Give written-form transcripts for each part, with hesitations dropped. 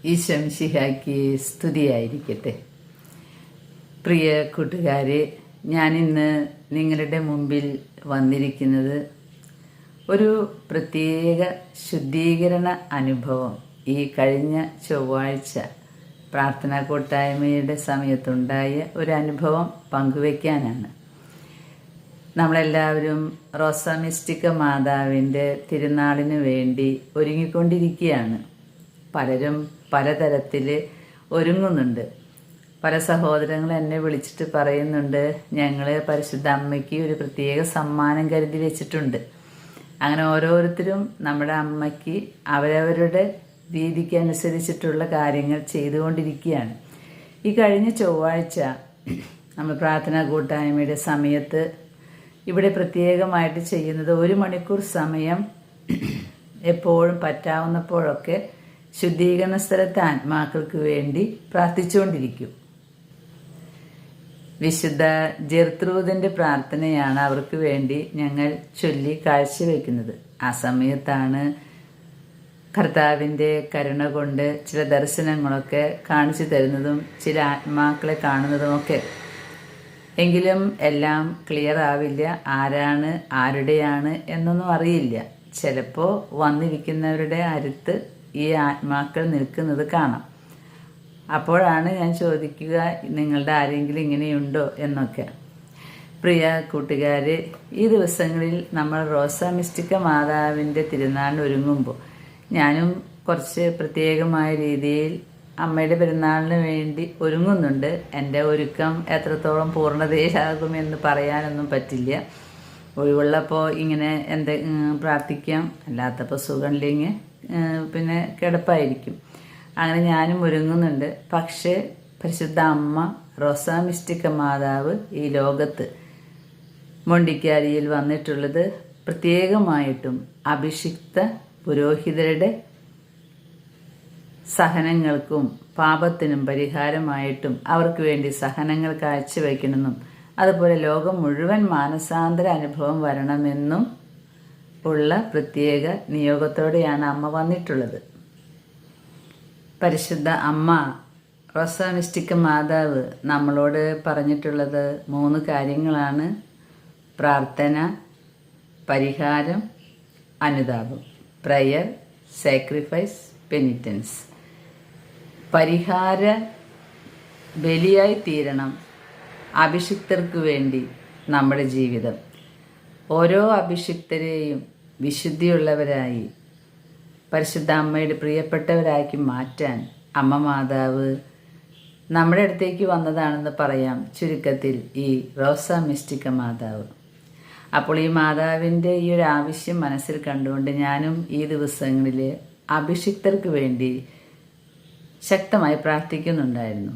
ഈശോ മിശിഹായ്ക്ക് സ്തുതിയായിരിക്കട്ടെ. പ്രിയ കൂട്ടുകാരെ, ഞാനിന്ന് നിങ്ങളുടെ മുമ്പിൽ വന്നിരിക്കുന്നത് ഒരു പ്രത്യേക ശുദ്ധീകരണ അനുഭവം ഈ കഴിഞ്ഞ ചൊവ്വാഴ്ച പ്രാർത്ഥനാ കൂട്ടായ്മയുടെ സമയത്തുണ്ടായ ഒരു അനുഭവം പങ്കുവയ്ക്കാനാണ്. നമ്മളെല്ലാവരും റോസ മിസ്റ്റിക്ക മാതാവിൻ്റെ തിരുനാളിന് വേണ്ടി ഒരുങ്ങിക്കൊണ്ടിരിക്കുകയാണ്. പലരും പലതരത്തിൽ ഒരുങ്ങുന്നുണ്ട്. പല സഹോദരങ്ങൾ എന്നെ വിളിച്ചിട്ട് പറയുന്നുണ്ട്, ഞങ്ങൾ പരിശുദ്ധ അമ്മയ്ക്ക് ഒരു പ്രത്യേക സമ്മാനം കരുതി വെച്ചിട്ടുണ്ട്. അങ്ങനെ ഓരോരുത്തരും നമ്മുടെ അമ്മയ്ക്ക് അവരവരുടെ രീതിക്ക് അനുസരിച്ചിട്ടുള്ള കാര്യങ്ങൾ ചെയ്തുകൊണ്ടിരിക്കുകയാണ്. ഈ കഴിഞ്ഞ ചൊവ്വാഴ്ച നമ്മൾ പ്രാർത്ഥനാ കൂട്ടായ്മയുടെ സമയത്ത് ഇവിടെ പ്രത്യേകമായിട്ട് ചെയ്യുന്നത് 1 മണിക്കൂർ സമയം എപ്പോഴും പറ്റാവുന്നപ്പോഴൊക്കെ ശുദ്ധീകരണ സ്ഥലത്തെ ആത്മാക്കൾക്ക് വേണ്ടി പ്രാർത്ഥിച്ചുകൊണ്ടിരിക്കും. വിശുദ്ധ ജെർത്രൂദിൻ്റെ പ്രാർത്ഥനയാണ് അവർക്ക് വേണ്ടി ഞങ്ങൾ ചൊല്ലി കാഴ്ചവെക്കുന്നത്. ആ സമയത്താണ് കർത്താവിൻ്റെ കരുണ കൊണ്ട് ചില ദർശനങ്ങളൊക്കെ കാണിച്ചു തരുന്നതും ചില ആത്മാക്കളെ കാണുന്നതുമൊക്കെ. എങ്കിലും എല്ലാം ക്ലിയർ ആവില്ല, ആരാണ് ആരുടെയാണ് എന്നൊന്നും അറിയില്ല. ചിലപ്പോൾ വന്നിരിക്കുന്നവരുടെ അടുത്ത് ഈ ആത്മാക്കൾ നിൽക്കുന്നത് കാണാം. അപ്പോഴാണ് ഞാൻ ചോദിക്കുക, നിങ്ങളുടെ ആരെങ്കിലും ഇങ്ങനെയുണ്ടോ എന്നൊക്കെ. പ്രിയ കൂട്ടുകാരെ, ഈ ദിവസങ്ങളിൽ നമ്മൾ റോസ മിസ്റ്റിക്ക മാതാവിൻ്റെ തിരുനാളിന് ഒരുങ്ങുമ്പോൾ ഞാനും കുറച്ച് പ്രത്യേകമായ രീതിയിൽ അമ്മയുടെ പെരുന്നാളിന് വേണ്ടി ഒരുങ്ങുന്നുണ്ട്. എൻ്റെ ഒരുക്കം എത്രത്തോളം പൂർണ്ണതയിലാകുമെന്ന് പറയാനൊന്നും പറ്റില്ല. ഒഴിവുള്ളപ്പോൾ ഇങ്ങനെ പ്രാർത്ഥിക്കാം, അല്ലാത്തപ്പോൾ സുഖമില്ലെങ്കിൽ പിന്നെ കിടപ്പായിരിക്കും. അങ്ങനെ ഞാനും ഒരുങ്ങുന്നുണ്ട്. പക്ഷേ പരിശുദ്ധ അമ്മ റോസ മിസ്റ്റിക്ക മാതാവ് ഈ ലോകത്ത് മൊണ്ടിക്കാരിയിൽ വന്നിട്ടുള്ളത് പ്രത്യേകമായിട്ടും അഭിഷിക്ത പുരോഹിതരുടെ സഹനങ്ങൾക്കും പാപത്തിനും പരിഹാരമായിട്ടും അവർക്ക് വേണ്ടി സഹനങ്ങൾ കാഴ്ചവെക്കണമെന്നും അതുപോലെ ലോകം മുഴുവൻ മാനസാന്തര അനുഭവം വരണമെന്നും ഉള്ള പ്രത്യേക നിയോഗത്തോടെയാണ് അമ്മ വന്നിട്ടുള്ളത്. പരിശുദ്ധ അമ്മ റോസ മിസ്റ്റിക്ക മാതാവ് നമ്മളോട് പറഞ്ഞിട്ടുള്ളത് 3 കാര്യങ്ങളാണ്: പ്രാർത്ഥന, പരിഹാരം, അനുതാപം. Prayer, sacrifice, penitence. പരിഹാര ബലിയായി തീരണം അഭിഷിക്തർക്ക് വേണ്ടി നമ്മുടെ ജീവിതം. ഓരോ അഭിഷിക്തരെയും വിശുദ്ധിയുള്ളവരായി പരിശുദ്ധ അമ്മയുടെ പ്രിയപ്പെട്ടവരാക്കി മാറ്റാൻ അമ്മ മാതാവ് നമ്മുടെ അടുത്തേക്ക് വന്നതാണെന്ന് പറയാം ചുരുക്കത്തിൽ ഈ റോസ മിസ്റ്റിക്ക മാതാവ്. അപ്പോൾ ഈ മാതാവിൻ്റെ ഈ ഒരു ആവശ്യം മനസ്സിൽ കണ്ടുകൊണ്ട് ഞാനും ഈ ദിവസങ്ങളിൽ അഭിഷിക്തർക്ക് വേണ്ടി ശക്തമായി പ്രാർത്ഥിക്കുന്നുണ്ടായിരുന്നു.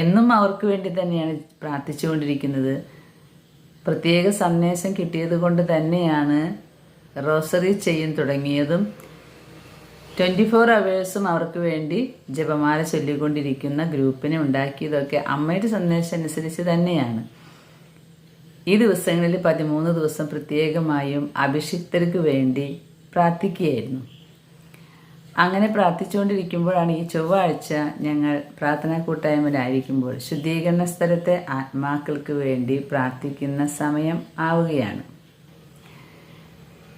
എന്നും അവർക്ക് വേണ്ടി തന്നെയാണ് പ്രാർത്ഥിച്ചുകൊണ്ടിരിക്കുന്നത്. പ്രത്യേക സന്ദേശം കിട്ടിയത് കൊണ്ട് തന്നെയാണ് റോസറി ചെയ്യാൻ തുടങ്ങിയതും 24 അവേഴ്സും അവർക്ക് വേണ്ടി ജപമാല ചൊല്ലിക്കൊണ്ടിരിക്കുന്ന ഗ്രൂപ്പിനെ ഉണ്ടാക്കിയതൊക്കെ അമ്മയുടെ സന്ദേശം അനുസരിച്ച് തന്നെയാണ്. ഈ ദിവസങ്ങളിൽ 13 ദിവസം പ്രത്യേകമായും അഭിഷിക്തർക്ക് വേണ്ടി പ്രാർത്ഥിക്കുകയായിരുന്നു. അങ്ങനെ പ്രാർത്ഥിച്ചുകൊണ്ടിരിക്കുമ്പോഴാണ് ഈ ചൊവ്വാഴ്ച ഞങ്ങൾ പ്രാർത്ഥനാ കൂട്ടായ്മയിലായിരിക്കുമ്പോൾ ശുദ്ധീകരണ സ്ഥലത്തെ ആത്മാക്കൾക്ക് വേണ്ടി പ്രാർത്ഥിക്കുന്ന സമയം ആവുകയാണ്.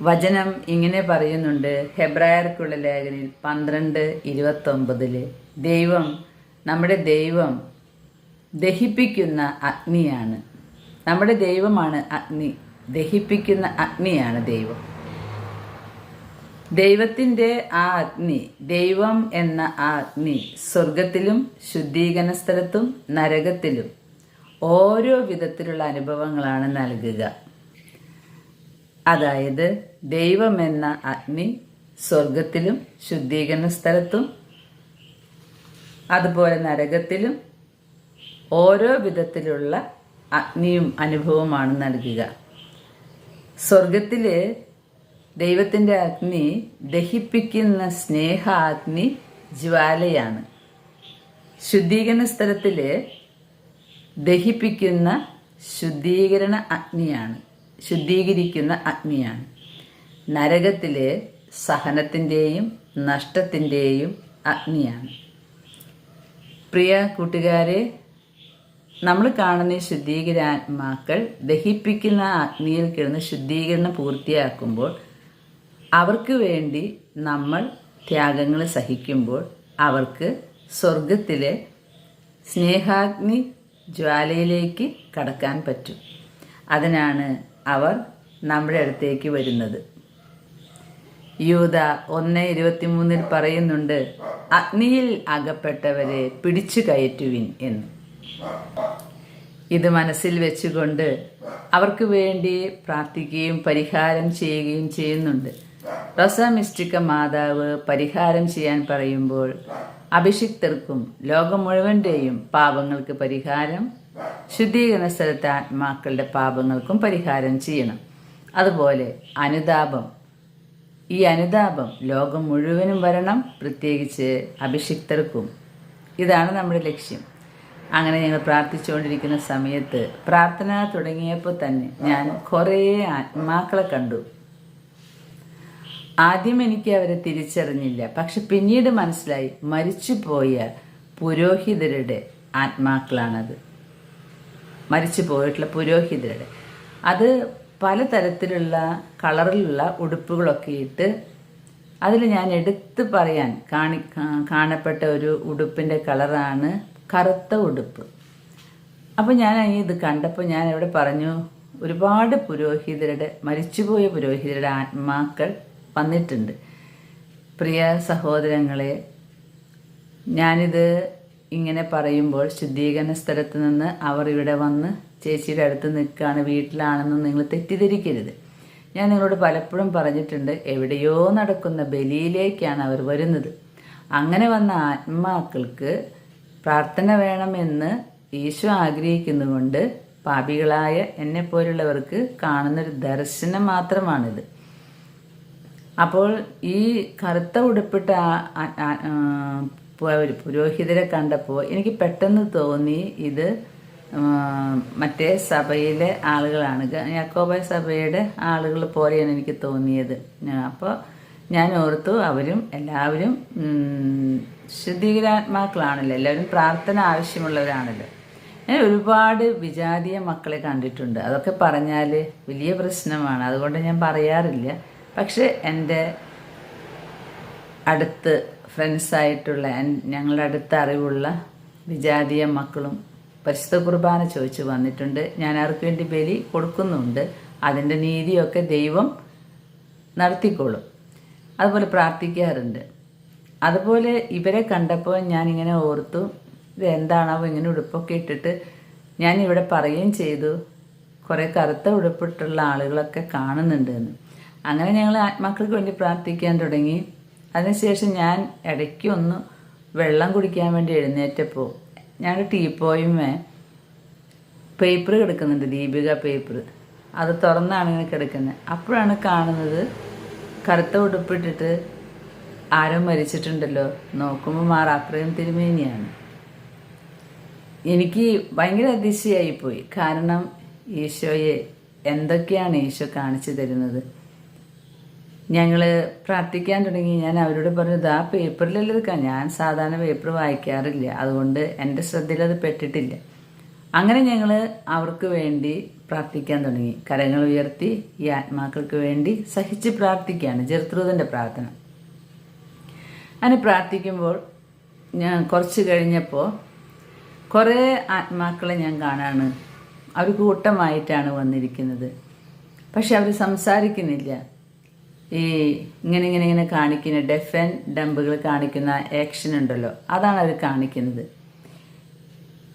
വചനം ഇങ്ങനെ പറയുന്നുണ്ട്, ഹെബ്രായർക്കുള്ള ലേഖനത്തിൽ 12:29 ദൈവം, നമ്മുടെ ദൈവം ദഹിപ്പിക്കുന്ന അഗ്നിയാണ്. നമ്മുടെ ദൈവമാണ് അഗ്നി, ദഹിപ്പിക്കുന്ന അഗ്നിയാണ് ദൈവം. ദൈവത്തിൻ്റെ ആ അഗ്നി, ദൈവം എന്ന ആ അഗ്നി സ്വർഗത്തിലും ശുദ്ധീകരണ സ്ഥലത്തും നരകത്തിലും ഓരോ വിധത്തിലുള്ള അനുഭവങ്ങളാണ് നൽകുക. അതായത് ദൈവം എന്ന അഗ്നി സ്വർഗത്തിലും ശുദ്ധീകരണ സ്ഥലത്തും അതുപോലെ നരകത്തിലും ഓരോ വിധത്തിലുള്ള അഗ്നിയും അനുഭവമാണ് നൽകുക. സ്വർഗത്തിലെ ദൈവത്തിൻ്റെ അഗ്നി ദഹിപ്പിക്കുന്ന സ്നേഹാഗ്നി ജ്വാലയാണ്. ശുദ്ധീകരണ സ്ഥലത്തിൽ ദഹിപ്പിക്കുന്ന ശുദ്ധീകരണ അഗ്നിയാണ്, ശുദ്ധീകരിക്കുന്ന അഗ്നിയാണ്. നരകത്തിലെ സഹനത്തിൻ്റെയും നഷ്ടത്തിൻ്റെയും അഗ്നിയാണ്. പ്രിയ കൂട്ടുകാരെ, നമ്മൾ കാണുന്ന ഈ ശുദ്ധീകരാത്മാക്കൾ ദഹിപ്പിക്കുന്ന അഗ്നിയിൽ കിടന്ന് ശുദ്ധീകരണം പൂർത്തിയാക്കുമ്പോൾ അവർക്ക് വേണ്ടി നമ്മൾ ത്യാഗങ്ങൾ സഹിക്കുമ്പോൾ അവർക്ക് സ്വർഗത്തിലെ സ്നേഹാഗ്നി ജ്വാലയിലേക്ക് കടക്കാൻ പറ്റും. അതിനാണ് അവർ നമ്മുടെ അടുത്തേക്ക് വരുന്നത്. യൂദ 1:23 പറയുന്നുണ്ട്, അഗ്നിയിൽ അകപ്പെട്ടവരെ പിടിച്ചു കയറ്റുവിൻ എന്ന്. ഇത് മനസ്സിൽ വെച്ചുകൊണ്ട് അവർക്ക് വേണ്ടി പ്രാർത്ഥിക്കുകയും പരിഹാരം ചെയ്യുകയും ചെയ്യുന്നുണ്ട്. റോസ മിസ്റ്റിക്ക മാതാവ് പരിഹാരം ചെയ്യാൻ പറയുമ്പോൾ അഭിഷിക്തർക്കും ലോകം മുഴുവൻ്റെയും പാപങ്ങൾക്ക് പരിഹാരം, ശുദ്ധീകരണ സ്ഥലത്തെ ആത്മാക്കളുടെ പാപങ്ങൾക്കും പരിഹാരം ചെയ്യണം. അതുപോലെ അനുതാപം, ഈ അനുതാപം ലോകം മുഴുവനും വരണം, പ്രത്യേകിച്ച് അഭിഷിക്തർക്കും. ഇതാണ് നമ്മുടെ ലക്ഷ്യം. അങ്ങനെ ഞങ്ങൾ പ്രാർത്ഥിച്ചുകൊണ്ടിരിക്കുന്ന സമയത്ത് പ്രാർത്ഥന തുടങ്ങിയപ്പോൾ തന്നെ ഞാൻ കുറേ ആത്മാക്കളെ കണ്ടു. ആദ്യം എനിക്ക് അവരെ തിരിച്ചറിഞ്ഞില്ല, പക്ഷെ പിന്നീട് മനസ്സിലായി മരിച്ചുപോയ പുരോഹിതരുടെ ആത്മാക്കളാണത്. മരിച്ചു പോയിട്ടുള്ള പുരോഹിതരുടെ, അത് പലതരത്തിലുള്ള കളറിലുള്ള ഉടുപ്പുകളൊക്കെ ഇട്ട്, അതിൽ ഞാൻ എടുത്ത് പറയാൻ കാണപ്പെട്ട ഒരു ഉടുപ്പിൻ്റെ കളറാണ് കറുത്ത ഉടുപ്പ്. അപ്പോൾ ഞാൻ ഇത് കണ്ടപ്പോൾ ഞാൻ ഇവിടെ പറഞ്ഞു, ഒരുപാട് പുരോഹിതരുടെ, മരിച്ചുപോയ പുരോഹിതരുടെ ആത്മാക്കൾ വന്നിട്ടുണ്ട്. പ്രിയ സഹോദരങ്ങളെ, ഞാനിത് ഇങ്ങനെ പറയുമ്പോൾ ശുദ്ധീകരണ സ്ഥലത്ത് നിന്ന് അവർ ഇവിടെ വന്ന് ചേച്ചിയുടെ അടുത്ത് നിൽക്കുകയാണ്, വീട്ടിലാണെന്നും നിങ്ങൾ തെറ്റിദ്ധരിക്കരുത്. ഞാൻ നിങ്ങളോട് പലപ്പോഴും പറഞ്ഞിട്ടുണ്ട്, എവിടെയോ നടക്കുന്ന ബലിയിലേക്കാണ് അവർ വരുന്നത്. അങ്ങനെ വന്ന ആത്മാക്കൾക്ക് പ്രാർത്ഥന വേണമെന്ന് ഈശോ ആഗ്രഹിക്കുന്നുകൊണ്ട് പാപികളായ എന്നെപ്പോലുള്ളവർക്ക് കാണുന്നൊരു ദർശനം മാത്രമാണിത്. അപ്പോൾ ഈ കറുത്ത ഉടുപ്പിട്ട പുരോഹിതരെ കണ്ടപ്പോൾ എനിക്ക് പെട്ടെന്ന് തോന്നി, ഇത് മറ്റേ സഭയിലെ ആളുകളാണ്, യാക്കോബായ സഭയുടെ ആളുകൾ പോലെയാണ് എനിക്ക് തോന്നിയത്. അപ്പോൾ ഞാൻ ഓർത്തു, അവരും എല്ലാവരും ശുദ്ധീകരാത്മാക്കളാണല്ലോ, എല്ലാവരും പ്രാർത്ഥന ആവശ്യമുള്ളവരാണല്ലോ. ഞാൻ ഒരുപാട് വിജാതീയ മക്കളെ കണ്ടിട്ടുണ്ട്. അതൊക്കെ പറഞ്ഞാൽ വലിയ പ്രശ്നമാണ്, അതുകൊണ്ട് ഞാൻ പറയാറില്ല. പക്ഷെ എൻ്റെ അടുത്ത് ഫ്രണ്ട്സായിട്ടുള്ള, ഞങ്ങളുടെ അടുത്ത അറിവുള്ള വിജാതീയ മക്കളും പരിശുദ്ധ കുർബാന ചോദിച്ചു വന്നിട്ടുണ്ട്. ഞാൻ അവർക്ക് വേണ്ടി ബലി കൊടുക്കുന്നുണ്ട്. അതിൻ്റെ നീതിയൊക്കെ ദൈവം നടത്തിക്കോളും. അതുപോലെ പ്രാർത്ഥിക്കാറുണ്ട്. അതുപോലെ ഇവരെ കണ്ടപ്പോൾ ഞാനിങ്ങനെ ഓർത്തു, ഇത് എന്താണാവോ ഇങ്ങനെ ഉടുപ്പൊക്കെ ഇട്ടിട്ട്. ഞാൻ ഇവിടെ പറയുകയും ചെയ്തു, കുറേ കറുത്ത ഉടുപ്പിട്ടുള്ള ആളുകളൊക്കെ കാണുന്നുണ്ട് എന്ന്. അങ്ങനെ ഞങ്ങൾ ആത്മാക്കൾക്ക് വേണ്ടി പ്രാർത്ഥിക്കാൻ തുടങ്ങി. അതിനുശേഷം ഞാൻ ഇടയ്ക്ക് ഒന്ന് വെള്ളം കുടിക്കാൻ വേണ്ടി എഴുന്നേറ്റപ്പോൾ ഞങ്ങളുടെ ടീപ്പോയുമേ പേപ്പർ കിടക്കുന്നുണ്ട്, ദീപിക പേപ്പർ. അത് തുറന്നാണ് ഇങ്ങനെ കിടക്കുന്നത്. അപ്പോഴാണ് കാണുന്നത് കറുത്ത ഉടുപ്പിട്ടിട്ട് ആരോ മരിച്ചിട്ടുണ്ടല്ലോ. നോക്കുമ്പോൾ മാറാപ്രയം തിരുമേനിയാണ്. എനിക്ക് ഭയങ്കര അതിശയായിപ്പോയി. കാരണം ഈശോയെ എന്തൊക്കെയാണ് ഈശോ കാണിച്ചു തരുന്നത്. ഞങ്ങൾ പ്രാർത്ഥിക്കാൻ തുടങ്ങി. ഞാൻ അവരോട് പറഞ്ഞത്, ആ പേപ്പറിലല്ല എടുക്കാം, ഞാൻ സാധാരണ പേപ്പർ വായിക്കാറില്ല, അതുകൊണ്ട് എൻ്റെ ശ്രദ്ധയിൽ അത് പെട്ടിട്ടില്ല. അങ്ങനെ ഞങ്ങൾ അവർക്ക് വേണ്ടി പ്രാർത്ഥിക്കാൻ തുടങ്ങി. കരങ്ങൾ ഉയർത്തി ഈ ആത്മാക്കൾക്ക് വേണ്ടി സഹിച്ച് പ്രാർത്ഥിക്കുകയാണ്, ജർത്രൂദൻ്റെ പ്രാർത്ഥന. അങ്ങനെ പ്രാർത്ഥിക്കുമ്പോൾ ഞാൻ കുറച്ച് കഴിഞ്ഞപ്പോൾ കുറേ ആത്മാക്കളെ ഞാൻ കാണാണ്. അവർ കൂട്ടമായിട്ടാണ് വന്നിരിക്കുന്നത്. പക്ഷെ അവർ സംസാരിക്കുന്നില്ല. ഈ ഇങ്ങനെ കാണിക്കുന്ന ഡെഫ് ആൻഡ് ഡംബുകൾ കാണിക്കുന്ന ആക്ഷൻ ഉണ്ടല്ലോ, അതാണ് അവർ കാണിക്കുന്നത്.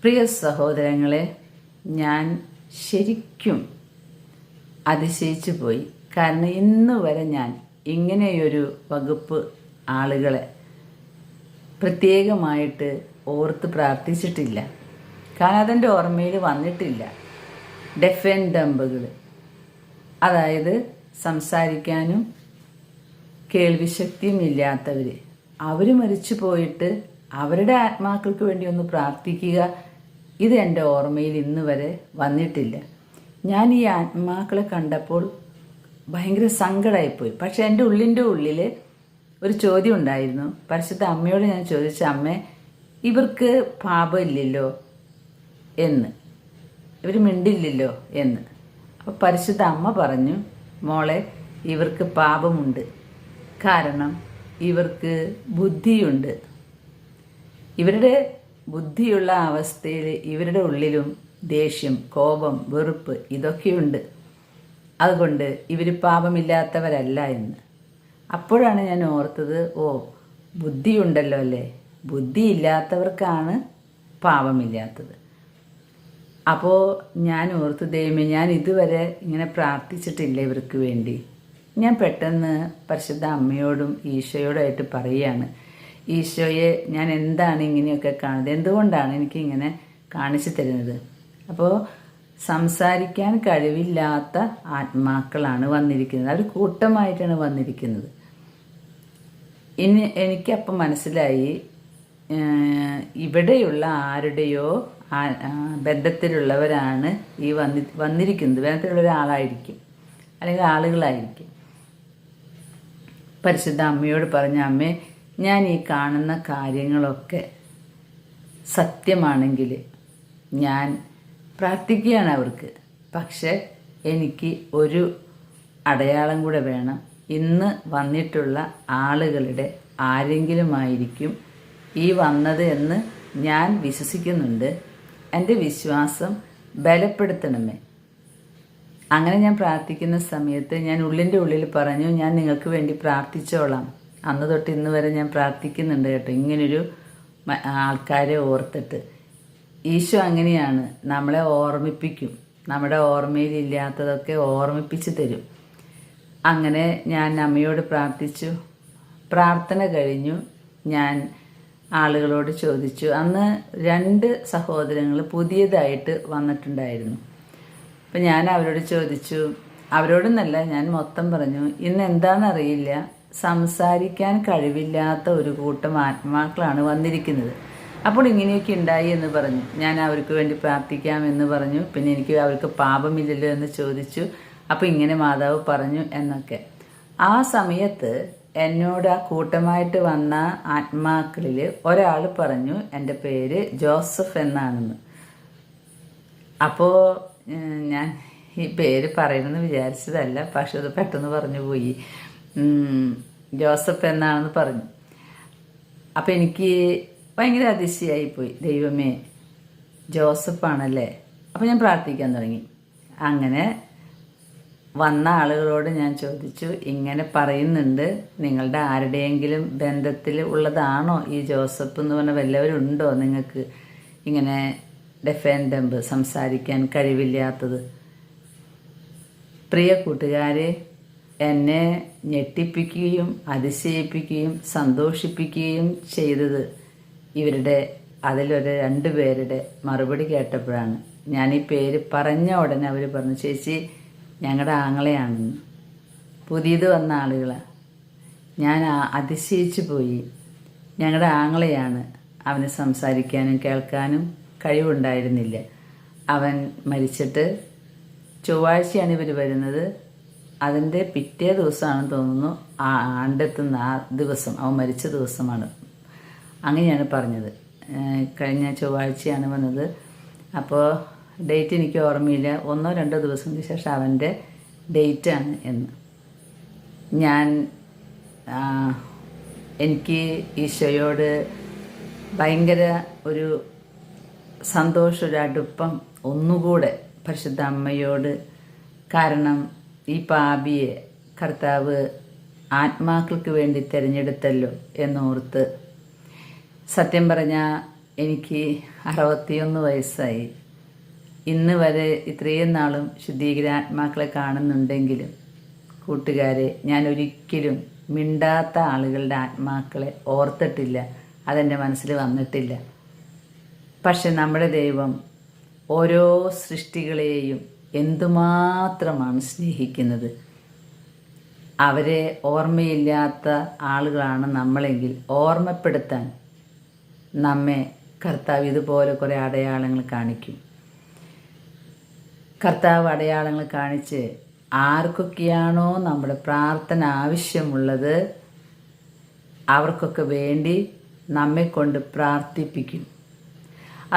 പ്രിയ സഹോദരങ്ങളെ, ഞാൻ ശരിക്കും അതിശയിച്ചു പോയി. കാരണം ഇന്ന് വരെ ഞാൻ ഇങ്ങനെയൊരു വകുപ്പ് ആളുകളെ പ്രത്യേകമായിട്ട് ഓർത്ത് പ്രാർത്ഥിച്ചിട്ടില്ല. കാരണം അതെൻ്റെ ഓർമ്മയിൽ വന്നിട്ടില്ല. ഡെഫ് ആൻഡ് ഡംബുകൾ, അതായത് സംസാരിക്കാനും കേൾവിശക്തിയും ഇല്ലാത്തവർ, അവർ മരിച്ചു പോയിട്ട് അവരുടെ ആത്മാക്കൾക്ക് വേണ്ടി ഒന്ന് പ്രാർത്ഥിക്കുക, ഇത് എൻ്റെ ഓർമ്മയിൽ ഇന്ന് വരെ വന്നിട്ടില്ല. ഞാൻ ഈ ആത്മാക്കളെ കണ്ടപ്പോൾ ഭയങ്കര സങ്കടമായിപ്പോയി. പക്ഷെ എൻ്റെ ഉള്ളിൽ ഒരു ചോദ്യം ഉണ്ടായിരുന്നു. പരിശുദ്ധ അമ്മയോട് ഞാൻ ചോദിച്ച, അമ്മേ ഇവർക്ക് പാപമില്ലല്ലോ എന്ന്, ഇവർ മിണ്ടില്ലല്ലോ എന്ന്. അപ്പോൾ പരിശുദ്ധ അമ്മ പറഞ്ഞു, മോളെ ഇവർക്ക് പാപമുണ്ട്, കാരണം ഇവർക്ക് ബുദ്ധിയുണ്ട്. ഇവരുടെ ബുദ്ധിയുള്ള അവസ്ഥയിൽ ഇവരുടെ ഉള്ളിലും ദേഷ്യം, കോപം, വെറുപ്പ് ഇതൊക്കെയുണ്ട്. അതുകൊണ്ട് ഇവർ പാപമില്ലാത്തവരല്ല എന്ന്. അപ്പോഴാണ് ഞാൻ ഓർത്തത്, ഓ ബുദ്ധിയുണ്ടല്ലോ അല്ലേ, ബുദ്ധിയില്ലാത്തവർക്കാണ് പാപമില്ലാത്തത്. അപ്പോൾ ഞാൻ ഓർത്തു, ദൈവമേ ഞാൻ ഇതുവരെ ഇങ്ങനെ പ്രാർത്ഥിച്ചിട്ടില്ല ഇവർക്ക് വേണ്ടി. ഞാൻ പെട്ടെന്ന് പരിശുദ്ധ അമ്മയോടും ഈശോയോടായിട്ട് പറയുകയാണ്, ഈശോയെ ഞാൻ എന്താണ് ഇങ്ങനെയൊക്കെ കാണുന്നത്, എന്തുകൊണ്ടാണ് എനിക്കിങ്ങനെ കാണിച്ചു തരുന്നത്? അപ്പോൾ സംസാരിക്കാൻ കഴിവില്ലാത്ത ആത്മാക്കളാണ് വന്നിരിക്കുന്നത്, അവർ കൂട്ടമായിട്ടാണ് വന്നിരിക്കുന്നത്. എനിക്കപ്പം മനസ്സിലായി, ഇവിടെയുള്ള ആരുടെയോ ബന്ധത്തിലുള്ളവരാണ് ഈ വന്നിരിക്കുന്നത്, ബന്ധത്തിലുള്ള ഒരാളായിരിക്കും അല്ലെങ്കിൽ ആളുകളായിരിക്കും. പരിശുദ്ധ അമ്മയോട് പറഞ്ഞ, അമ്മേ ഞാൻ ഈ കാണുന്ന കാര്യങ്ങളൊക്കെ സത്യമാണെങ്കിൽ ഞാൻ പ്രാർത്ഥിക്കുകയാണ് അവർക്ക്. പക്ഷെ എനിക്ക് ഒരു അടയാളം കൂടെ വേണം. ഇന്ന് വന്നിട്ടുള്ള ആളുകളുടെ ആരെങ്കിലുമായിരിക്കും ഈ വന്നത് എന്ന് ഞാൻ വിശ്വസിക്കുന്നുണ്ട്. എൻ്റെ വിശ്വാസം ബലപ്പെടുത്തണമേ. അങ്ങനെ ഞാൻ പ്രാർത്ഥിക്കുന്ന സമയത്ത് ഞാൻ ഉള്ളിൻ്റെ ഉള്ളിൽ പറഞ്ഞു, ഞാൻ നിങ്ങൾക്ക് വേണ്ടി പ്രാർത്ഥിച്ചോളാം. അന്ന് തൊട്ട് ഇന്ന് വരെ ഞാൻ പ്രാർത്ഥിക്കുന്നുണ്ട് കേട്ടോ, ഇങ്ങനൊരു ആൾക്കാരെ ഓർത്തിട്ട്. ഈശോ അങ്ങനെയാണ്, നമ്മളെ ഓർമ്മിപ്പിക്കും, നമ്മുടെ ഓർമ്മയിലില്ലാത്തതൊക്കെ ഓർമ്മിപ്പിച്ച് തരും. അങ്ങനെ ഞാൻ അമ്മയോട് പ്രാർത്ഥിച്ചു. പ്രാർത്ഥന കഴിഞ്ഞു ഞാൻ ആളുകളോട് ചോദിച്ചു. അന്ന് 2 സഹോദരങ്ങൾ പുതിയതായിട്ട് വന്നിട്ടുണ്ടായിരുന്നു. അപ്പം ഞാൻ അവരോട് ചോദിച്ചു, അവരോടൊന്നല്ല ഞാൻ മൊത്തം പറഞ്ഞു, ഇന്ന് എന്താണെന്നറിയില്ല, സംസാരിക്കാൻ കഴിവില്ലാത്ത ഒരു കൂട്ടം ആത്മാക്കളാണ് വന്നിരിക്കുന്നത്. അപ്പോൾ ഇങ്ങനെയൊക്കെ ഉണ്ടായി എന്ന് പറഞ്ഞു. ഞാൻ അവർക്ക് വേണ്ടി പ്രാർത്ഥിക്കാമെന്ന് പറഞ്ഞു. പിന്നെ എനിക്ക് അവർക്ക് പാപമില്ലല്ലോ എന്ന് ചോദിച്ചു. അപ്പോൾ ഇങ്ങനെ മാതാവ് പറഞ്ഞു എന്നൊക്കെ. ആ സമയത്ത് എന്നോട് ആ കൂട്ടമായിട്ട് വന്ന ആത്മാക്കളിൽ ഒരാൾ പറഞ്ഞു, എൻ്റെ പേര് ജോസഫ് എന്നാണെന്ന്. അപ്പോൾ ഞാൻ ഈ പേര് പറയണമെന്ന് വിചാരിച്ചതല്ല, പക്ഷെ അത് പെട്ടെന്ന് പറഞ്ഞു പോയി. ജോസഫ് എന്നാണെന്ന് പറഞ്ഞു. അപ്പം എനിക്ക് ഭയങ്കര അതിശയായിപ്പോയി. ദൈവമേ ജോസഫാണല്ലേ. അപ്പം ഞാൻ പ്രാർത്ഥിക്കാൻ തുടങ്ങി. അങ്ങനെ വന്ന ആളുകളോട് ഞാൻ ചോദിച്ചു, ഇങ്ങനെ പറയുന്നുണ്ട്, നിങ്ങളുടെ ആരുടെയെങ്കിലും ബന്ധത്തിൽ ഉള്ളതാണോ ഈ ജോസഫ് എന്ന് പറഞ്ഞ വല്ലവരുണ്ടോ നിങ്ങൾക്ക് ഇങ്ങനെ ഡെഫ് ആൻഡ് ഡംബ്, സംസാരിക്കാൻ കഴിവില്ലാത്തത്? പ്രിയ കൂട്ടുകാരെ, എന്നെ ഞെട്ടിപ്പിക്കുകയും അതിശയിപ്പിക്കുകയും സന്തോഷിപ്പിക്കുകയും ചെയ്തത് ഇവരുടെ അതിലൊരു 2 പേരുടെ മറുപടി കേട്ടപ്പോഴാണ്. ഞാൻ ഈ പേര് പറഞ്ഞ ഉടനെ അവർ പറഞ്ഞു, ചേച്ചി ഞങ്ങളുടെ ആങ്ങളെയാണെന്ന്. പുതിയത് വന്ന ആളുകളാണ്. ഞാൻ അതിശയിച്ചു പോയി. ഞങ്ങളുടെ ആങ്ങളെയാണ്. അവന് സംസാരിക്കാനും കേൾക്കാനും കഴിവുണ്ടായിരുന്നില്ല. അവൻ മരിച്ചിട്ട് ചൊവ്വാഴ്ചയാണ് ഇവർ വരുന്നത്. അതിൻ്റെ പിറ്റേ ദിവസമാണെന്ന് തോന്നുന്നു ആണ്ടെത്തുന്ന ആ ദിവസം, അവൻ മരിച്ച ദിവസമാണ്. അങ്ങനെയാണ് പറഞ്ഞത്. കഴിഞ്ഞ ചൊവ്വാഴ്ചയാണ് വന്നത്. അപ്പോൾ ഡേറ്റ് എനിക്ക് ഓർമ്മയില്ല, 1-2 ദിവസത്തിന് ശേഷം അവൻ്റെ ഡേറ്റാണ് എന്ന്. എനിക്ക് ഈശോയോട് ഭയങ്കര ഒരു സന്തോഷം, ഒരു അടുപ്പം ഒന്നുകൂടെ പരിശുദ്ധ അമ്മയോട്. കാരണം ഈ പാപിയെ കർത്താവ് ആത്മാക്കൾക്ക് വേണ്ടി തിരഞ്ഞെടുത്തല്ലോ എന്നോർത്ത്. സത്യം പറഞ്ഞാൽ എനിക്ക് 61 വയസ്സായി. ഇന്ന് വരെ ഇത്രയും നാളും ശുദ്ധീകരാത്മാക്കളെ കാണുന്നുണ്ടെങ്കിലും കൂട്ടുകാരെ, ഞാൻ ഒരിക്കലും മിണ്ടാത്ത ആളുകളുടെ ആത്മാക്കളെ ഓർത്തിട്ടില്ല, അതെൻ്റെ മനസ്സിൽ വന്നിട്ടില്ല. പക്ഷെ നമ്മുടെ ദൈവം ഓരോ സൃഷ്ടികളെയും എന്തുമാത്രമാണ് സ്നേഹിക്കുന്നത്. അവരെ ഓർമ്മയില്ലാത്ത ആളുകളാണ് നമ്മളെങ്കിൽ ഓർമ്മപ്പെടുത്താൻ നമ്മെ കർത്താവ് ഇതുപോലെ കുറേ അടയാളങ്ങൾ കാണിക്കും. കർത്താവ് അടയാളങ്ങൾ കാണിച്ച് ആർക്കൊക്കെയാണോ നമ്മുടെ പ്രാർത്ഥന ആവശ്യമുള്ളത് അവർക്കൊക്കെ വേണ്ടി നമ്മെ കൊണ്ട് പ്രാർത്ഥിപ്പിക്കും.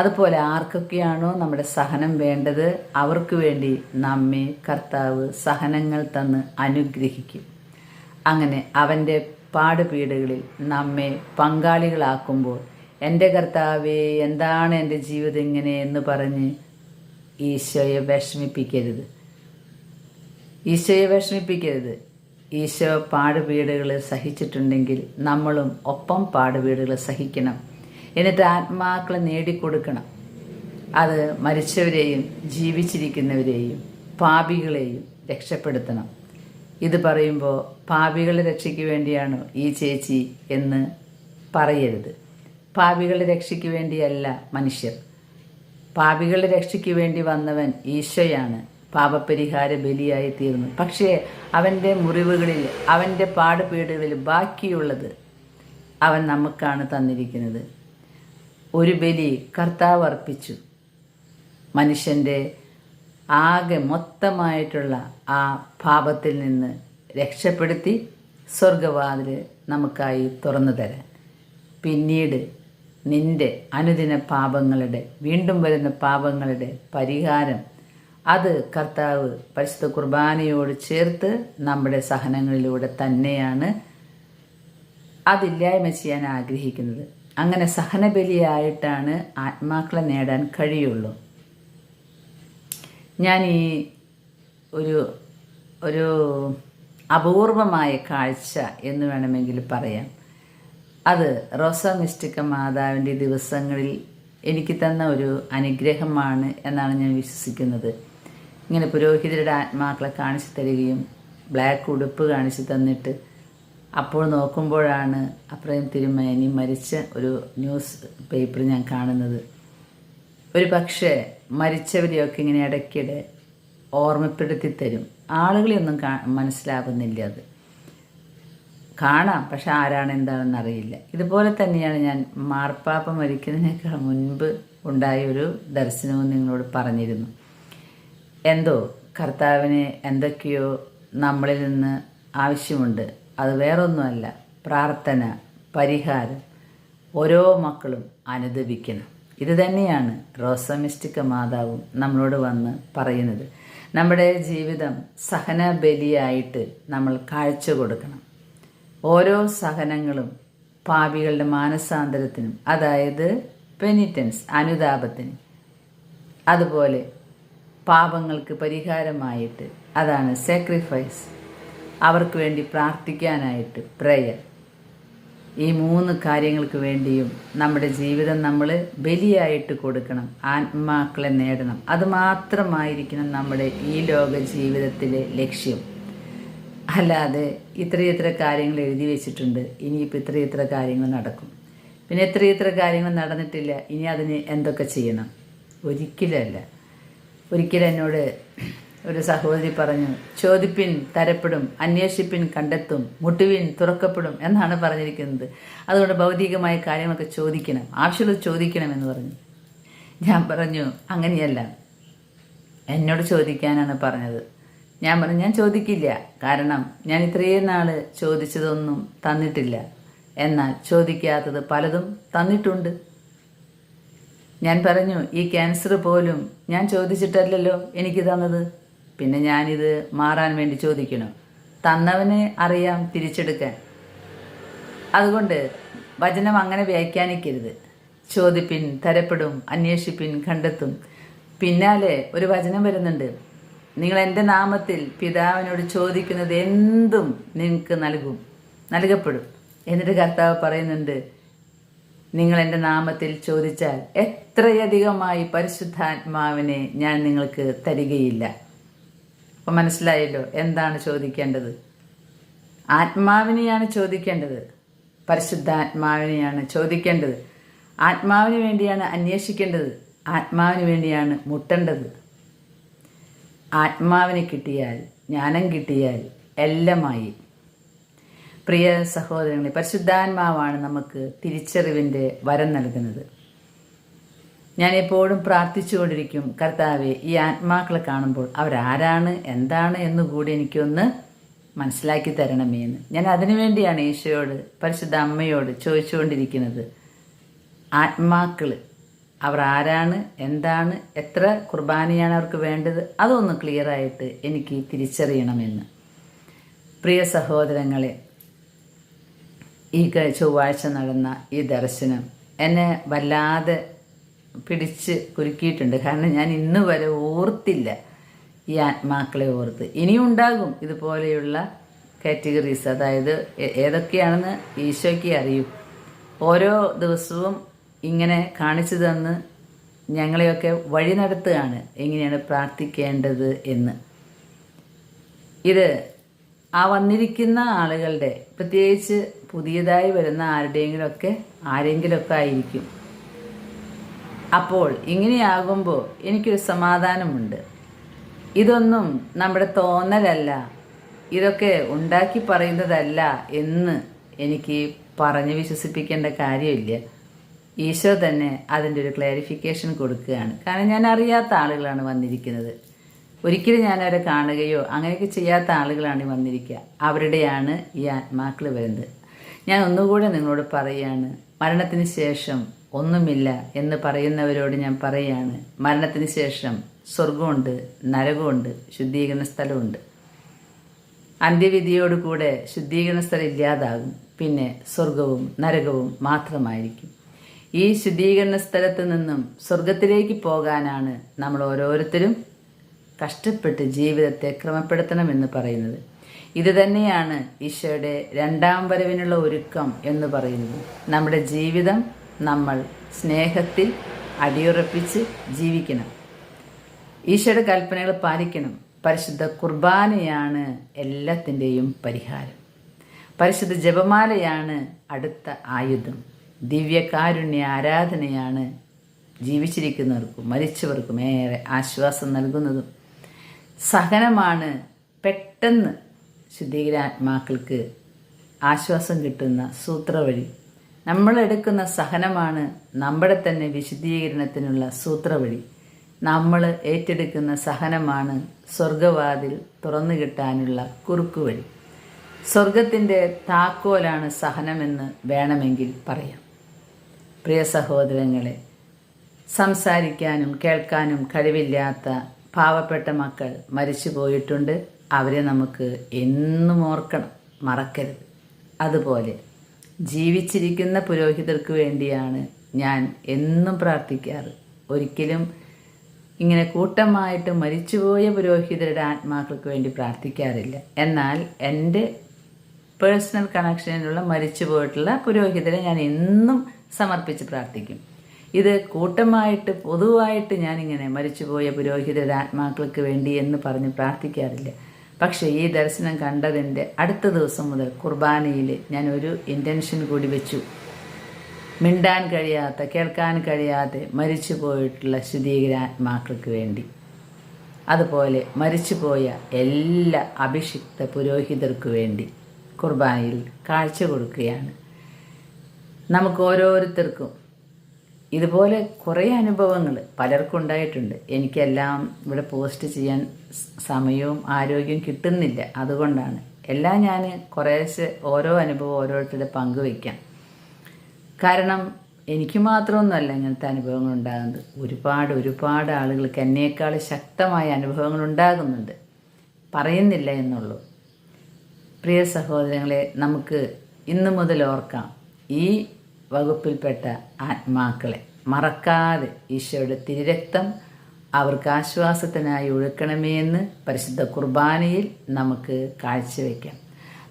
അതുപോലെ ആർക്കൊക്കെയാണോ നമ്മുടെ സഹനം വേണ്ടത് അവർക്ക് വേണ്ടി നമ്മെ കർത്താവ് സഹനങ്ങൾ തന്ന് അനുഗ്രഹിക്കും. അങ്ങനെ അവൻ്റെ പാടുപീടുകളിൽ നമ്മെ പങ്കാളികളാക്കുമ്പോൾ എൻ്റെ കർത്താവേ, എന്താണ് എൻ്റെ ജീവിതം ഇങ്ങനെ എന്ന് പറഞ്ഞ് ഈശോയെ വിഷമിപ്പിക്കരുത്. ഈശോയെ വിഷമിപ്പിക്കരുത്. ഈശോ പാടുപീടുകൾ സഹിച്ചിട്ടുണ്ടെങ്കിൽ നമ്മളും ഒപ്പം പാടുപീടുകൾ സഹിക്കണം. എന്നിട്ട് ആത്മാക്കളെ നേടിക്കൊടുക്കണം. അത് മരിച്ചവരെയും ജീവിച്ചിരിക്കുന്നവരെയും പാപികളെയും രക്ഷപ്പെടുത്തണം. ഇത് പറയുമ്പോൾ പാപികളുടെ രക്ഷയ്ക്ക് വേണ്ടിയാണോ ഈ ചേച്ചി എന്ന് പറയരുത്. പാപികളുടെ രക്ഷയ്ക്ക് വേണ്ടിയല്ല മനുഷ്യർ. പാപികളുടെ രക്ഷയ്ക്ക് വേണ്ടി വന്നവൻ ഈശോയാണ്. പാപപരിഹാര ബലിയായി തീർന്നു. പക്ഷേ അവൻ്റെ മുറിവുകളിൽ, അവൻ്റെ പാടുപീടുകളിൽ ബാക്കിയുള്ളത് അവൻ നമുക്കാണ് തന്നിരിക്കുന്നത്. ഒരു ബലി കർത്താവ് അർപ്പിച്ചു. മനുഷ്യൻ്റെ ആകെ മൊത്തമായിട്ടുള്ള ആ പാപത്തിൽ നിന്ന് രക്ഷപ്പെടുത്തി സ്വർഗവാതിൽ നമുക്കായി തുറന്നു തരാൻ. പിന്നീട് നിന്റെ അനുദിന പാപങ്ങളുടെ, വീണ്ടും വരുന്ന പാപങ്ങളുടെ പരിഹാരം അത് കർത്താവ് പരിശുദ്ധ കുർബാനയോട് ചേർത്ത് നമ്മുടെ സഹനങ്ങളിലൂടെ തന്നെയാണ് അതില്ലായ്മ ചെയ്യാൻ ആഗ്രഹിക്കുന്നത്. അങ്ങനെ സഹനബലിയായിട്ടാണ് ആത്മാക്കളെ നേടാൻ കഴിയുള്ളൂ. ഞാൻ ഈ ഒരു അപൂർവമായ കാഴ്ച എന്ന് വേണമെങ്കിൽ പറയാം. അത് റോസ മിസ്റ്റിക്ക മാതാവിൻ്റെ ദിവസങ്ങളിൽ എനിക്ക് തന്ന ഒരു അനുഗ്രഹമാണ് എന്നാണ് ഞാൻ വിശ്വസിക്കുന്നത്. ഇങ്ങനെ പുരോഹിതരുടെ ആത്മാക്കളെ കാണിച്ചു തരികയും ബ്ലാക്ക് ഉടുപ്പ് കാണിച്ചു തന്നിട്ട് അപ്പോൾ നോക്കുമ്പോഴാണ് അപ്രയം തിരുമേനി മരിച്ച ഒരു ന്യൂസ് പേപ്പർ ഞാൻ കാണുന്നത്. ഒരു പക്ഷേ മരിച്ചവരെയൊക്കെ ഇങ്ങനെ ഇടയ്ക്കിടെ ഓർമ്മപ്പെടുത്തി തരും. ആളുകളെയൊന്നും മനസ്സിലാകുന്നില്ല. അത് കാണാം, പക്ഷെ ആരാണ് എന്താണെന്ന് അറിയില്ല. ഇതുപോലെ തന്നെയാണ് ഞാൻ മാർപ്പാപ്പ മരിക്കുന്നതിനേക്കാൾ മുൻപ് ഉണ്ടായൊരു ദർശനവും നിങ്ങളോട് പറഞ്ഞിരുന്നു. എന്തോ കർത്താവിന് എന്തൊക്കെയോ നമ്മളിൽ നിന്ന് ആവശ്യമുണ്ട്. അത് വേറൊന്നുമല്ല, പ്രാർത്ഥന, പരിഹാരം. ഓരോ മക്കളും അനുദപിക്കണം. ഇത് തന്നെയാണ് റോസ മിസ്റ്റിക്ക മാതാവും നമ്മളോട് വന്ന് പറയുന്നത്. നമ്മുടെ ജീവിതം സഹന ബലിയായിട്ട് നമ്മൾ കാഴ്ച കൊടുക്കണം. ഓരോ സഹനങ്ങളും പാപികളുടെ മാനസാന്തരത്തിനും, അതായത് പെനിറ്റൻസ്, അനുതാപത്തിന്, അതുപോലെ പാപങ്ങൾക്ക് പരിഹാരമായിട്ട്, അതാണ് സാക്രിഫൈസ്, അവർക്ക് വേണ്ടി പ്രാർത്ഥിക്കാനായിട്ട് പ്രേയർ. ഈ 3 കാര്യങ്ങൾക്ക് വേണ്ടിയും നമ്മുടെ ജീവിതം നമ്മൾ ബലിയായിട്ട് കൊടുക്കണം. ആത്മാക്കളെ നേടണം. അതുമാത്രമായിരിക്കണം നമ്മുടെ ഈ ലോക ജീവിതത്തിലെ ലക്ഷ്യം. അല്ലാതെ ഇത്ര കാര്യങ്ങൾ എഴുതി വെച്ചിട്ടുണ്ട്, ഇനിയിപ്പോൾ ഇത്ര കാര്യങ്ങൾ നടക്കും, പിന്നെ ഇത്ര കാര്യങ്ങൾ നടന്നിട്ടില്ല, ഇനി അതിന് എന്തൊക്കെ ചെയ്യണം. ഒരിക്കലല്ല. ഒരിക്കലും എന്നോട് ഒരു സഹോദരി പറഞ്ഞു, ചോദിപ്പിൻ തരപ്പെടും, അന്വേഷിപ്പിൻ കണ്ടെത്തും, മുട്ടുവിൻ തുറക്കപ്പെടും എന്നാണ് പറഞ്ഞിരിക്കുന്നത്. അതുകൊണ്ട് ഭൗതികമായ കാര്യങ്ങളൊക്കെ ചോദിക്കണം, ആവശ്യമുള്ളത് ചോദിക്കണം എന്ന് പറഞ്ഞു. ഞാൻ പറഞ്ഞു അങ്ങനെയല്ല, എന്നോട് ചോദിക്കാനാണ് പറഞ്ഞത്. ഞാൻ പറഞ്ഞു ഞാൻ ചോദിക്കില്ല, കാരണം ഞാൻ ഇത്രയും നാൾ ചോദിച്ചതൊന്നും തന്നിട്ടില്ല, എന്നാൽ ചോദിക്കാത്തത് പലതും തന്നിട്ടുണ്ട്. ഞാൻ പറഞ്ഞു ഈ ക്യാൻസർ പോലും ഞാൻ ചോദിച്ചിട്ടല്ലല്ലോ എനിക്ക് തന്നത്, പിന്നെ ഞാനിത് മാറാൻ വേണ്ടി ചോദിക്കണോ? തന്നവന് അറിയാം തിരിച്ചെടുക്കാൻ. അതുകൊണ്ട് വചനം അങ്ങനെ വ്യാഖ്യാനിക്കരുത്. ചോദിപ്പിൻ തരപ്പെടും, അന്വേഷിപ്പിൻ കണ്ടെത്തും. പിന്നാലെ ഒരു വചനം വരുന്നുണ്ട്, നിങ്ങൾ എൻ്റെ നാമത്തിൽ പിതാവിനോട് ചോദിക്കുന്നത് എന്തും നിങ്ങൾക്ക് നൽകപ്പെടും. എന്നിട്ട് കർത്താവ് പറയുന്നുണ്ട്, നിങ്ങൾ എൻ്റെ നാമത്തിൽ ചോദിച്ചാൽ എത്രയധികമായി പരിശുദ്ധാത്മാവിനെ ഞാൻ നിങ്ങൾക്ക് തരികയില്ല. അപ്പം മനസ്സിലായല്ലോ എന്താണ് ചോദിക്കേണ്ടത്. ആത്മാവിനെയാണ് ചോദിക്കേണ്ടത്, പരിശുദ്ധാത്മാവിനെയാണ് ചോദിക്കേണ്ടത്. ആത്മാവിന് വേണ്ടിയാണ് അന്വേഷിക്കേണ്ടത്, ആത്മാവിന് വേണ്ടിയാണ് മുട്ടേണ്ടത്. ആത്മാവിനെ കിട്ടിയാൽ, ജ്ഞാനം കിട്ടിയാൽ എല്ലാമായി. പ്രിയ സഹോദരങ്ങളെ, പരിശുദ്ധാത്മാവാണ് നമുക്ക് തിരിച്ചറിവിൻ്റെ വരം നൽകുന്നത്. ഞാൻ എപ്പോഴും പ്രാർത്ഥിച്ചുകൊണ്ടിരിക്കും, കർത്താവെ ഈ ആത്മാക്കളെ കാണുമ്പോൾ അവരാരാണ് എന്താണ് എന്നുകൂടി എനിക്കൊന്ന് മനസ്സിലാക്കി തരണമേ എന്ന്. ഞാൻ അതിനു വേണ്ടിയാണ് ഈശോയോട്, പരിശുദ്ധ അമ്മയോട് ചോദിച്ചുകൊണ്ടിരിക്കുന്നത്. ആത്മാക്കൾ അവർ ആരാണ്, എന്താണ്, എത്ര കുർബാനയാണ് അവർക്ക് വേണ്ടത്, അതൊന്ന് ക്ലിയറായിട്ട് എനിക്ക് തിരിച്ചറിയണമെന്ന്. പ്രിയ സഹോദരങ്ങളെ, ഈ ചൊവ്വാഴ്ച നടന്ന ഈ ദർശനം എന്നെ വല്ലാതെ പിടിച്ച് കുലുക്കിയിട്ടുണ്ട്. കാരണം ഞാൻ ഇന്ന് വരെ ഓർത്തില്ല ഈ ആത്മാക്കളെ ഓർത്ത്. ഇനിയും ഉണ്ടാകും ഇതുപോലെയുള്ള കാറ്റഗറീസ്, അതായത് ഏതൊക്കെയാണെന്ന് ഈശോയ്ക്ക് അറിയൂ. ഓരോ ദിവസവും ഇങ്ങനെ കാണിച്ചു തന്ന് ഞങ്ങളെയൊക്കെ വഴി നടത്തുകയാണ് എങ്ങനെയാണ് പ്രാർത്ഥിക്കേണ്ടത് എന്ന്. ഇത് ആ വന്നിരിക്കുന്ന ആളുകളുടെ, പ്രത്യേകിച്ച് പുതിയതായി വരുന്ന ആരെങ്കിലുമൊക്കെ ആയിരിക്കും. അപ്പോൾ ഇങ്ങനെയാകുമ്പോൾ എനിക്കൊരു സമാധാനമുണ്ട്. ഇതൊന്നും നമ്മുടെ തോന്നലല്ല, ഇതൊക്കെ ഉണ്ടാക്കി പറയുന്നതല്ല എന്ന് എനിക്ക് പറഞ്ഞ് വിശ്വസിപ്പിക്കേണ്ട കാര്യമില്ല. ഈശോ തന്നെ അതിൻ്റെ ഒരു ക്ലാരിഫിക്കേഷൻ കൊടുക്കുകയാണ്. കാരണം ഞാൻ അറിയാത്ത ആളുകളാണ് വന്നിരിക്കുന്നത്. ഒരിക്കലും ഞാൻ അവരെ കാണുകയോ അങ്ങനെയൊക്കെ ചെയ്യാത്ത ആളുകളാണ് വന്നിരിക്കുക. അവരുടെയാണ് ഈ ആത്മാക്കൾ വരുന്നത്. ഞാൻ ഒന്നുകൂടെ നിങ്ങളോട് പറയുകയാണ്, മരണത്തിന് ശേഷം ഒന്നുമില്ല എന്ന് പറയുന്നവരോട് ഞാൻ പറയുകയാണ്, മരണത്തിന് ശേഷം സ്വർഗമുണ്ട്, നരകമുണ്ട്, ശുദ്ധീകരണ സ്ഥലമുണ്ട്. അന്ത്യവിധിയോടുകൂടെ ശുദ്ധീകരണ സ്ഥലം ഇല്ലാതാകും. പിന്നെ സ്വർഗവും നരകവും മാത്രമായിരിക്കും. ഈ ശുദ്ധീകരണ സ്ഥലത്ത് നിന്നും സ്വർഗത്തിലേക്ക് പോകാനാണ് നമ്മൾ ഓരോരുത്തരും കഷ്ടപ്പെട്ട് ജീവിതത്തെ ക്രമപ്പെടുത്തണമെന്ന് പറയുന്നത്. ഇത് തന്നെയാണ് ഈശോയുടെ രണ്ടാം വരവിനുള്ള ഒരുക്കം എന്ന് പറയുന്നത്. നമ്മുടെ ജീവിതം നമ്മൾ സ്നേഹത്തിൽ അടിയുറപ്പിച്ച് ജീവിക്കണം. ഈശോയുടെ കൽപ്പനകൾ പാലിക്കണം. പരിശുദ്ധ കുർബാനയാണ് എല്ലാത്തിൻ്റെയും പരിഹാരം. പരിശുദ്ധ ജപമാലയാണ് അടുത്ത ആയുധം. ദിവ്യകാരുണ്യ ആരാധനയാണ് ജീവിച്ചിരിക്കുന്നവർക്കും മരിച്ചവർക്കും ഏറെ ആശ്വാസം നൽകുന്നതും. സഹനമാണ് പെട്ടെന്ന് ശുദ്ധീകരാത്മാക്കൾക്ക് ആശ്വാസം കിട്ടുന്ന സൂത്രവഴി. നമ്മളെടുക്കുന്ന സഹനമാണ് നമ്മുടെ തന്നെ വിശുദ്ധീകരണത്തിനുള്ള സൂത്രവഴി. നമ്മൾ ഏറ്റെടുക്കുന്ന സഹനമാണ് സ്വർഗവാതിൽ തുറന്നു കിട്ടാനുള്ള കുറുക്കുവഴി. സ്വർഗത്തിൻ്റെ താക്കോലാണ് സഹനമെന്ന് വേണമെങ്കിൽ പറയാം. പ്രിയ സഹോദരങ്ങളെ, സംസാരിക്കാനും കേൾക്കാനും കഴിവില്ലാത്ത പാവപ്പെട്ട മക്കൾ മരിച്ചു പോയിട്ടുണ്ട്. അവരെ നമുക്ക് എന്നും ഓർക്കണം, മറക്കരുത്. അതുപോലെ ജീവിച്ചിരിക്കുന്ന പുരോഹിതർക്ക് വേണ്ടിയാണ് ഞാൻ എന്നും പ്രാർത്ഥിക്കാറ്. ഒരിക്കലും ഇങ്ങനെ കൂട്ടമായിട്ട് മരിച്ചുപോയ പുരോഹിതരുടെ ആത്മാക്കൾക്ക് വേണ്ടി പ്രാർത്ഥിക്കാറില്ല. എന്നാൽ എൻ്റെ പേഴ്സണൽ കണക്ഷനിലുള്ള മരിച്ചു പോയിട്ടുള്ള പുരോഹിതരെ ഞാൻ എന്നും സമർപ്പിച്ച് പ്രാർത്ഥിക്കും. ഇത് കൂട്ടമായിട്ട് പൊതുവായിട്ട് ഞാനിങ്ങനെ മരിച്ചുപോയ പുരോഹിതരുടെ ആത്മാക്കൾക്ക് വേണ്ടി എന്ന് പറഞ്ഞ് പ്രാർത്ഥിക്കാറില്ല. പക്ഷേ ഈ ദർശനം കണ്ടതിൻ്റെ അടുത്ത ദിവസം മുതൽ കുർബാനയിൽ ഞാൻ ഒരു ഇൻറ്റൻഷൻ കൂടി വെച്ചു. മിണ്ടാൻ കഴിയാത്ത, കേൾക്കാൻ കഴിയാതെ മരിച്ചു പോയിട്ടുള്ള ശുദ്ധീകരാത്മാക്കൾക്ക് വേണ്ടി, അതുപോലെ മരിച്ചുപോയ എല്ലാ അഭിഷിക്ത പുരോഹിതർക്ക് വേണ്ടി കുർബാനയിൽ കാഴ്ച കൊടുക്കുകയാണ്. നമുക്ക് ഓരോരുത്തർക്കും ഇതുപോലെ കുറേ അനുഭവങ്ങൾ പലർക്കും ഉണ്ടായിട്ടുണ്ട്. എനിക്കെല്ലാം ഇവിടെ പോസ്റ്റ് ചെയ്യാൻ സമയവും ആരോഗ്യവും കിട്ടുന്നില്ല. അതുകൊണ്ടാണ് എല്ലാം ഞാൻ കുറേശ്ശെ ഓരോ അനുഭവം ഓരോരുത്തരുടെ പങ്കുവയ്ക്കാം. കാരണം എനിക്ക് മാത്രമൊന്നുമല്ല ഇങ്ങനത്തെ അനുഭവങ്ങൾ ഉണ്ടാകുന്നത്. ഒരുപാട് ആളുകൾക്ക് എന്നേക്കാൾ ശക്തമായ അനുഭവങ്ങൾ ഉണ്ടാകുന്നുണ്ട്. പറയുന്നില്ല എന്നുള്ളൂ. പ്രിയ സഹോദരങ്ങളെ, നമുക്ക് ഇന്നു മുതൽ ഓർക്കാം, ഈ വകുപ്പിൽപ്പെട്ട ആത്മാക്കളെ മറക്കാതെ ഈശോയുടെ തിരുരക്തം അവർക്ക് ആശ്വാസത്തിനായി ഒഴുക്കണമേ എന്ന് പരിശുദ്ധ കുർബാനയിൽ നമുക്ക് കാഴ്ചവെക്കാം.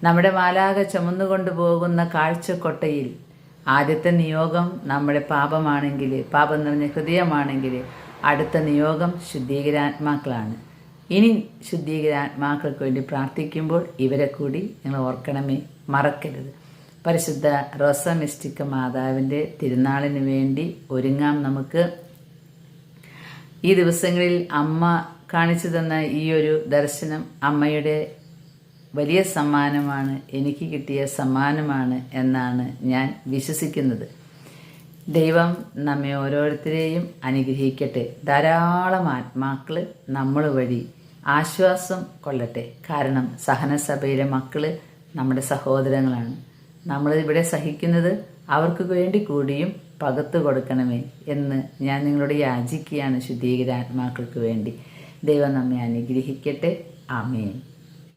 നമ്മുടെ മാലാഖ ചുമന്നുകൊണ്ടു പോകുന്ന കാഴ്ചക്കൊട്ടയിൽ ആദ്യത്തെ നിയോഗം നമ്മുടെ പാപമാണെങ്കിൽ, പാപം നിറഞ്ഞ ഹൃദയമാണെങ്കിൽ, അടുത്ത നിയോഗം ശുദ്ധീകരാത്മാക്കളാണ്. ഇനി ശുദ്ധീകരാത്മാക്കൾക്ക് വേണ്ടി പ്രാർത്ഥിക്കുമ്പോൾ ഇവരെ കൂടി നിങ്ങൾ ഓർക്കണമേ, മറക്കരുത്. പരിശുദ്ധ റോസ മിസ്റ്റിക്ക മാതാവിൻ്റെ തിരുനാളിന് വേണ്ടി ഒരുങ്ങാം നമുക്ക്. ഈ ദിവസങ്ങളിൽ അമ്മ കാണിച്ചു തന്ന ഈ ഒരു ദർശനം അമ്മയുടെ വലിയ സമ്മാനമാണ്, എനിക്ക് കിട്ടിയ സമ്മാനമാണ് എന്നാണ് ഞാൻ വിശ്വസിക്കുന്നത്. ദൈവം നമ്മെ ഓരോരുത്തരെയും അനുഗ്രഹിക്കട്ടെ. ധാരാളം ആത്മാക്കൾ നമ്മൾ വഴി ആശ്വാസം കൊള്ളട്ടെ. കാരണം സഹനസഭയിലെ മക്കൾ നമ്മുടെ സഹോദരങ്ങളാണ്. നമ്മൾ ഇവിടെ സഹിക്കുന്നത് അവർക്ക് വേണ്ടി കൂടിയും പകർത്തു കൊടുക്കണമേ എന്ന് ഞാൻ നിങ്ങളോട് യാചിക്കുകയാണ്, ശുദ്ധീകരാത്മാക്കൾക്ക് വേണ്ടി. ദൈവം നമ്മെ അനുഗ്രഹിക്കട്ടെ. ആമേൻ.